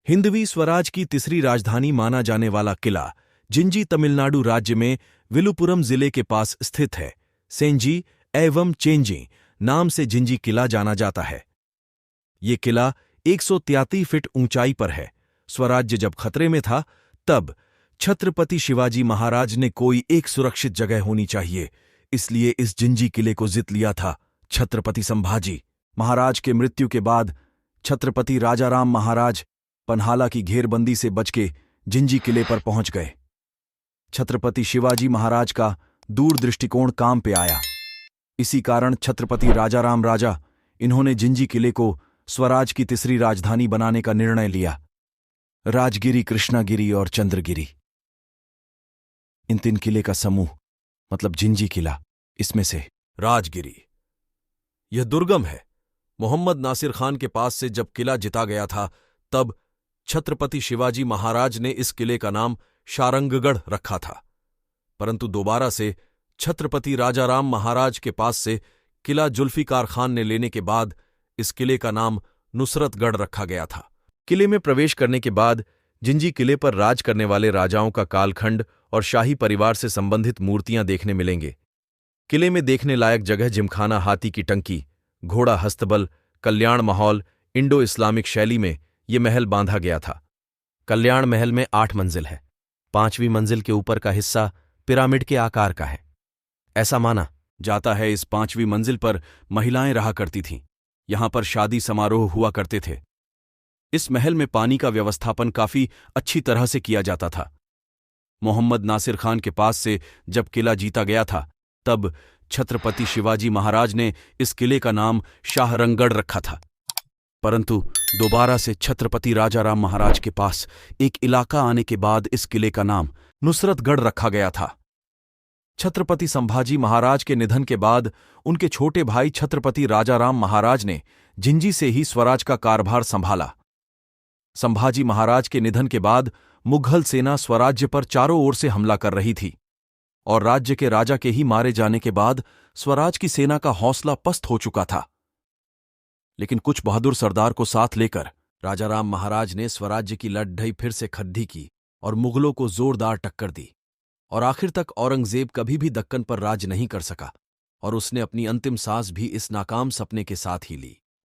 हिंदवी स्वराज की तीसरी राजधानी माना जाने वाला किला जिंजी तमिलनाडु राज्य में विलुपुरम जिले के पास स्थित है। सेंजी एवं चेंजी नाम से जिंजी किला जाना जाता है। ये किला 133 फीट ऊंचाई पर है। स्वराज्य जब खतरे में था तब छत्रपति शिवाजी महाराज ने कोई एक सुरक्षित जगह होनी चाहिए, इसलिए इस जिंजी किले को जीत लिया था। छत्रपति संभाजी महाराज के मृत्यु के बाद छत्रपति राजाराम महाराज पन्हाला की घेरबंदी से बचके जिंजी किले पर पहुंच गए। छत्रपति शिवाजी महाराज का दूर दृष्टिकोण काम पे आया। इसी कारण छत्रपति राजाराम राजा इन्होंने जिंजी किले को स्वराज की तीसरी राजधानी बनाने का निर्णय लिया। राजगिरी, कृष्णागिरी और चंद्रगिरी, इन 3 किले का समूह मतलब जिंजी किला। इसमें से राजगिरी यह दुर्गम है। मोहम्मद नासिर खान के पास से जब किला जिता गया था तब छत्रपति शिवाजी महाराज ने इस किले का नाम शारंगगढ़ रखा था, परंतु दोबारा से छत्रपति राजाराम महाराज के पास से किला जुल्फिकार खान ने लेने के बाद इस किले का नाम नुसरतगढ़ रखा गया था। किले में प्रवेश करने के बाद जिंजी किले पर राज करने वाले राजाओं का कालखंड और शाही परिवार से संबंधित मूर्तियां देखने मिलेंगे। किले में देखने लायक जगह जिमखाना, हाथी की टंकी, घोड़ा हस्तबल, कल्याण महल, इंडो इस्लामिक शैली में ये महल बांधा गया था। कल्याण महल में 8 मंजिल है। 5वीं मंजिल के ऊपर का हिस्सा पिरामिड के आकार का है। ऐसा माना जाता है इस 5वीं मंजिल पर महिलाएं रहा करती थीं। यहां पर शादी समारोह हुआ करते थे। इस महल में पानी का व्यवस्थापन काफी अच्छी तरह से किया जाता था। मोहम्मद नासिर खान के पास से जब किला जीता गया था तब छत्रपति शिवाजी महाराज ने इस किले का नाम शाहरंगगढ़ रखा था, परंतु दोबारा से छत्रपति राजाराम महाराज के पास एक इलाका आने के बाद इस किले का नाम नुसरतगढ़ रखा गया था। छत्रपति संभाजी महाराज के निधन के बाद उनके छोटे भाई छत्रपति राजाराम महाराज ने जिंजी से ही स्वराज का कारभार संभाला। संभाजी महाराज के निधन के बाद मुगल सेना स्वराज्य पर चारों ओर से हमला कर रही थी और राज्य के राजा के ही मारे जाने के बाद स्वराज की सेना का हौसला पस्त हो चुका था। लेकिन कुछ बहादुर सरदार को साथ लेकर राजाराम महाराज ने स्वराज्य की लड़ाई फिर से खड़ी की और मुगलों को जोरदार टक्कर दी और आखिर तक औरंगजेब कभी भी दक्कन पर राज नहीं कर सका और उसने अपनी अंतिम सांस भी इस नाकाम सपने के साथ ही ली।